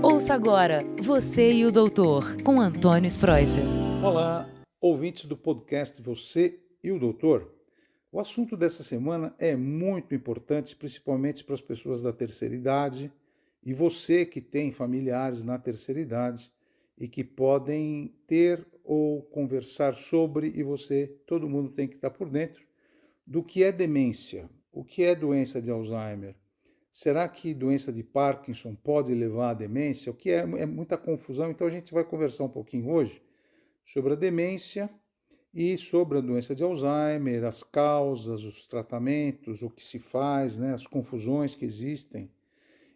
Ouça agora Você e o Doutor, com Antônio Spreuser. Olá, ouvintes do podcast Você e o Doutor. O assunto dessa semana é muito importante, principalmente para as pessoas da terceira idade e você que tem familiares na terceira idade e que podem ter ou conversar sobre, e todo mundo tem que estar por dentro, do que é demência, o que é doença de Alzheimer. Será que doença de Parkinson pode levar à demência? O que é muita confusão, então a gente vai conversar um pouquinho hoje sobre a demência e sobre a doença de Alzheimer, as causas, os tratamentos, o que se faz, né, as confusões que existem.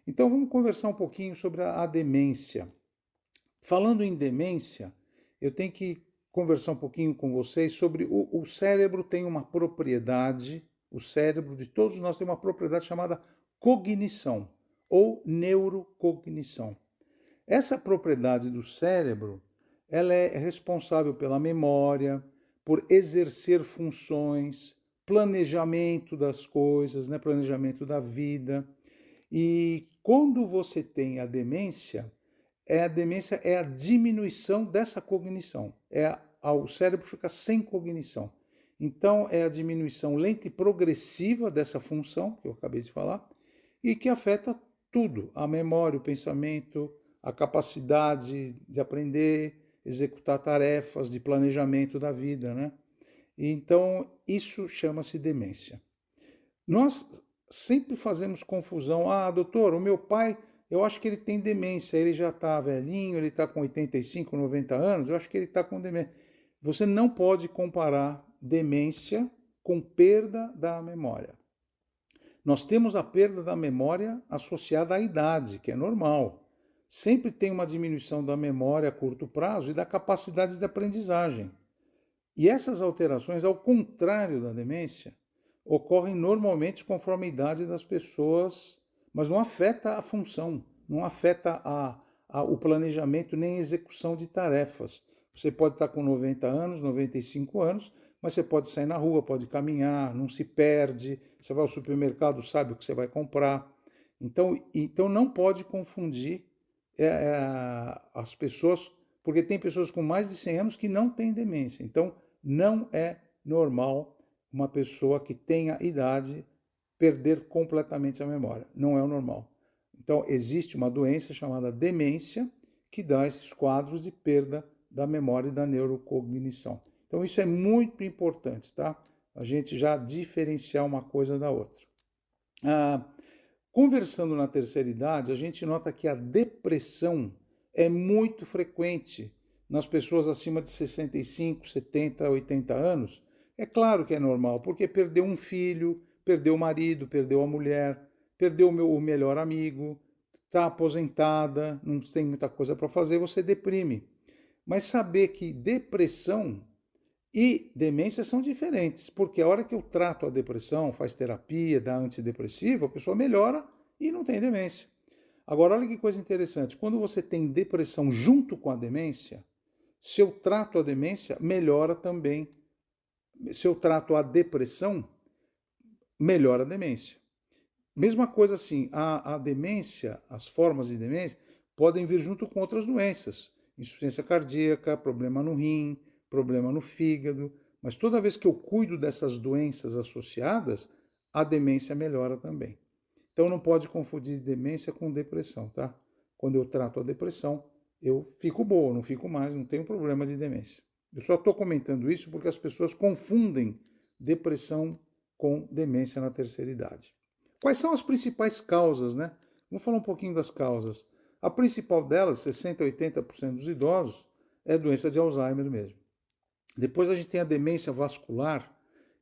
Então vamos conversar um pouquinho sobre a demência. Falando em demência, eu tenho que conversar um pouquinho com vocês sobre o cérebro tem uma propriedade, o cérebro de todos nós tem uma propriedade chamada cognição ou neurocognição. Essa propriedade do cérebro, ela é responsável pela memória, por exercer funções, planejamento das coisas, né, planejamento da vida. E quando você tem a demência é a diminuição dessa cognição. O cérebro fica sem cognição. Então, é a diminuição lenta e progressiva dessa função, que eu acabei de falar, e que afeta tudo, a memória, o pensamento, a capacidade de aprender, executar tarefas de planejamento da vida, né? Então, isso chama-se demência. Nós sempre fazemos confusão. Ah, doutor, o meu pai, eu acho que ele tem demência, ele já está velhinho, ele está com 85, 90 anos, eu acho que ele está com demência. Você não pode comparar demência com perda da memória. Nós temos a perda da memória associada à idade, que é normal. Sempre tem uma diminuição da memória a curto prazo e da capacidade de aprendizagem. E essas alterações, ao contrário da demência, ocorrem normalmente conforme a idade das pessoas, mas não afeta a função, não afeta o planejamento nem a execução de tarefas. Você pode estar com 90 anos, 95 anos, mas você pode sair na rua, pode caminhar, não se perde, você vai ao supermercado, sabe o que você vai comprar. Então não pode confundir as pessoas, porque tem pessoas com mais de 100 anos que não têm demência. Então não é normal uma pessoa que tenha idade perder completamente a memória. Não é o normal. Então existe uma doença chamada demência que dá esses quadros de perda da memória e da neurocognição. Então isso é muito importante, tá? A gente já diferenciar uma coisa da outra. Conversando na terceira idade, a gente nota que a depressão é muito frequente nas pessoas acima de 65, 70, 80 anos. É claro que é normal, porque perdeu um filho, perdeu o marido, perdeu a mulher, perdeu o melhor amigo, está aposentada, não tem muita coisa para fazer, você deprime. Mas saber que depressão e demência são diferentes, porque a hora que eu trato a depressão, faz terapia, dá antidepressivo, a pessoa melhora e não tem demência. Agora, olha que coisa interessante, quando você tem depressão junto com a demência, se eu trato a demência, melhora também. Se eu trato a depressão, melhora a demência. Mesma coisa assim, a demência, as formas de demência, podem vir junto com outras doenças. Insuficiência cardíaca, problema no rim, problema no fígado. Mas toda vez que eu cuido dessas doenças associadas, a demência melhora também. Então não pode confundir demência com depressão, tá? Quando eu trato a depressão, eu fico boa, não fico mais, não tenho problema de demência. Eu só estou comentando isso porque as pessoas confundem depressão com demência na terceira idade. Quais são as principais causas, né? Vamos falar um pouquinho das causas. A principal delas, 60% a 80% dos idosos, é doença de Alzheimer mesmo. Depois a gente tem a demência vascular,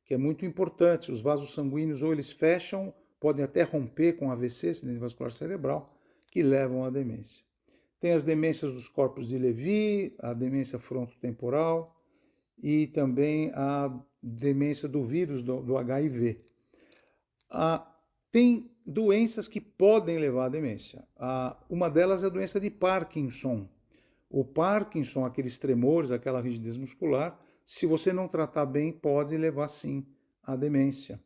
que é muito importante. Os vasos sanguíneos ou eles fecham, podem até romper com AVC, acidente vascular cerebral, que levam à demência. Tem as demências dos corpos de Levy, a demência frontotemporal e também a demência do vírus do HIV. Tem doenças que podem levar à demência. Uma delas é a doença de Parkinson. O Parkinson, aqueles tremores, aquela rigidez muscular, se você não tratar bem, pode levar sim à demência.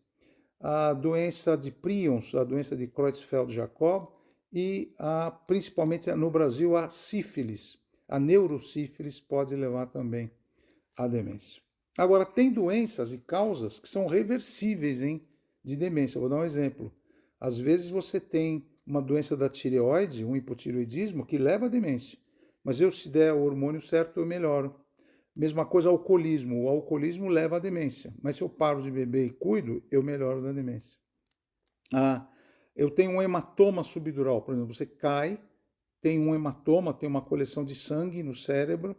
A doença de Prions, a doença de Creutzfeldt-Jakob, e principalmente no Brasil a sífilis, a neurosífilis pode levar também à demência. Agora, tem doenças e causas que são reversíveis, de demência. Vou dar um exemplo. Às vezes você tem uma doença da tireoide, um hipotireoidismo, que leva à demência. Mas se der o hormônio certo, eu melhoro. Mesma coisa, alcoolismo. O alcoolismo leva à demência. Mas se eu paro de beber e cuido, eu melhoro da demência. Eu tenho um hematoma subdural. Por exemplo, você cai, tem um hematoma, tem uma coleção de sangue no cérebro.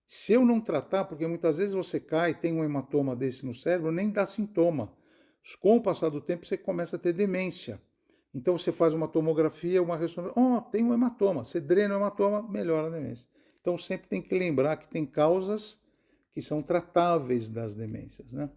Se eu não tratar, porque muitas vezes você cai, tem um hematoma desse no cérebro, nem dá sintoma. Com o passar do tempo, você começa a ter demência. Então você faz uma tomografia, uma ressonância, tem um hematoma. Você drena o hematoma, melhora a demência. Então sempre tem que lembrar que tem causas que são tratáveis das demências, né?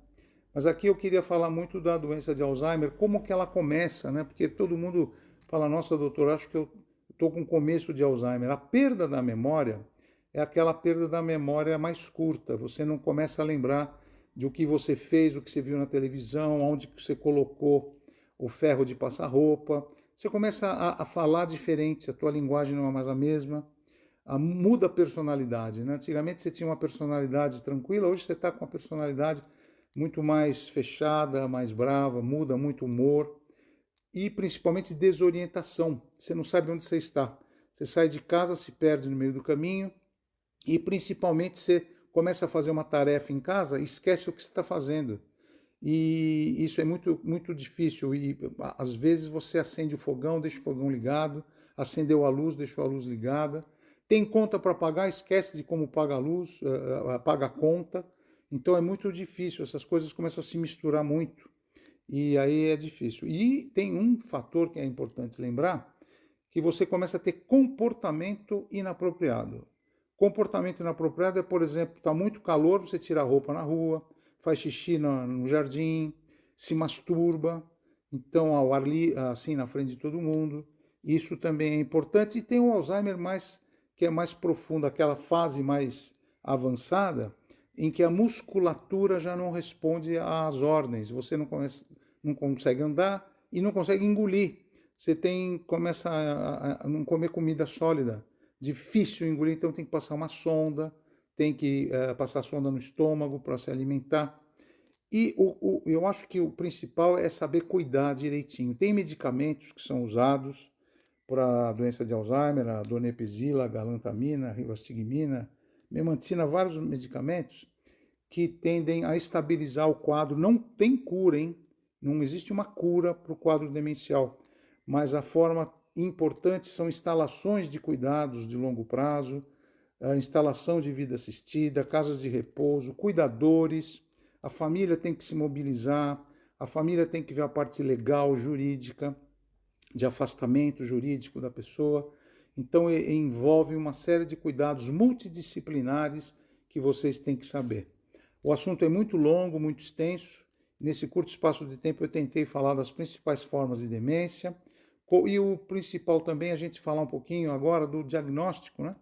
Mas aqui eu queria falar muito da doença de Alzheimer, como que ela começa, né? Porque todo mundo fala, nossa, doutor, acho que eu estou com começo de Alzheimer. A perda da memória é aquela perda da memória mais curta. Você não começa a lembrar de o que você fez, o que você viu na televisão, onde você colocou o ferro de passar roupa. Você começa a falar diferente, a tua linguagem não é mais a mesma. Muda a personalidade, né? Antigamente você tinha uma personalidade tranquila, hoje você está com uma personalidade muito mais fechada, mais brava, muda muito o humor e principalmente desorientação. Você não sabe onde você está. Você sai de casa, se perde no meio do caminho e principalmente você começa a fazer uma tarefa em casa e esquece o que você está fazendo. E isso é muito, muito difícil. E às vezes você acende o fogão, deixa o fogão ligado, acendeu a luz, deixou a luz ligada. Tem conta para pagar, esquece de como paga a luz, paga a conta. Então é muito difícil, essas coisas começam a se misturar muito. E aí é difícil. E tem um fator que é importante lembrar, que você começa a ter comportamento inapropriado. Comportamento inapropriado é, por exemplo, está muito calor, você tira a roupa na rua, faz xixi no jardim, se masturba, então ao ar livre, assim na frente de todo mundo. Isso também é importante. E tem o Alzheimer que é mais profundo, aquela fase mais avançada, em que a musculatura já não responde às ordens. Você não consegue andar e não consegue engolir. Você começa a não comer comida sólida. Difícil engolir, então tem que passar uma sonda, tem que passar sonda no estômago para se alimentar. E eu acho que o principal é saber cuidar direitinho. Tem medicamentos que são usados para a doença de Alzheimer, a donepezila, a galantamina, a rivastigmina, memantina, vários medicamentos que tendem a estabilizar o quadro. Não tem cura, não existe uma cura para o quadro demencial, mas a forma importante são instalações de cuidados de longo prazo, a instalação de vida assistida, casas de repouso, cuidadores. A família tem que se mobilizar, a família tem que ver a parte legal, jurídica, de afastamento jurídico da pessoa. Então envolve uma série de cuidados multidisciplinares que vocês têm que saber. O assunto é muito longo, muito extenso. Nesse curto espaço de tempo eu tentei falar das principais formas de demência e o principal também a gente falar um pouquinho agora do diagnóstico, né?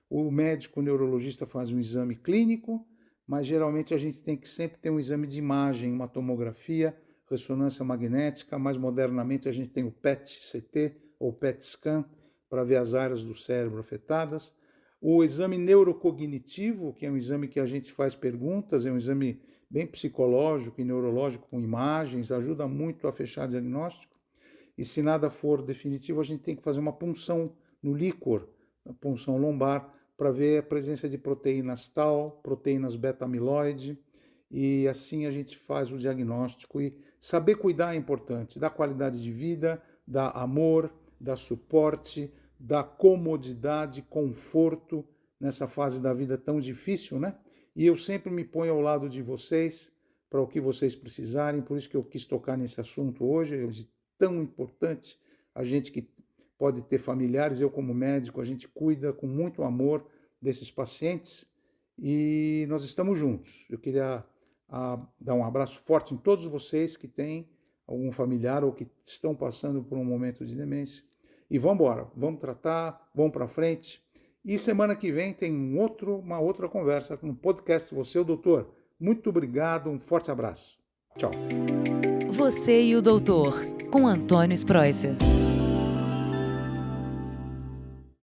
O médico neurologista faz um exame clínico, mas geralmente a gente tem que sempre ter um exame de imagem, uma tomografia, ressonância magnética. Mais modernamente a gente tem o PET-CT ou PET-scan para ver as áreas do cérebro afetadas. O exame neurocognitivo, que é um exame que a gente faz perguntas, é um exame bem psicológico e neurológico com imagens, ajuda muito a fechar diagnóstico. E se nada for definitivo, a gente tem que fazer uma punção no líquor, a punção lombar, para ver a presença de proteínas tau, proteínas beta-amiloide, e assim a gente faz o diagnóstico. E saber cuidar é importante, dar qualidade de vida, dar amor, dar suporte, dar comodidade, conforto nessa fase da vida tão difícil, né? E eu sempre me ponho ao lado de vocês para o que vocês precisarem, por isso que eu quis tocar nesse assunto hoje, é tão importante. A gente que pode ter familiares, eu como médico, a gente cuida com muito amor desses pacientes e nós estamos juntos. Eu queria dar um abraço forte em todos vocês que têm algum familiar ou que estão passando por um momento de demência. E vamos embora, vamos tratar, vamos para frente. E semana que vem tem uma outra conversa no podcast Você, o Doutor. Muito obrigado, um forte abraço. Tchau. Você e o Doutor, com Antônio Spreuser.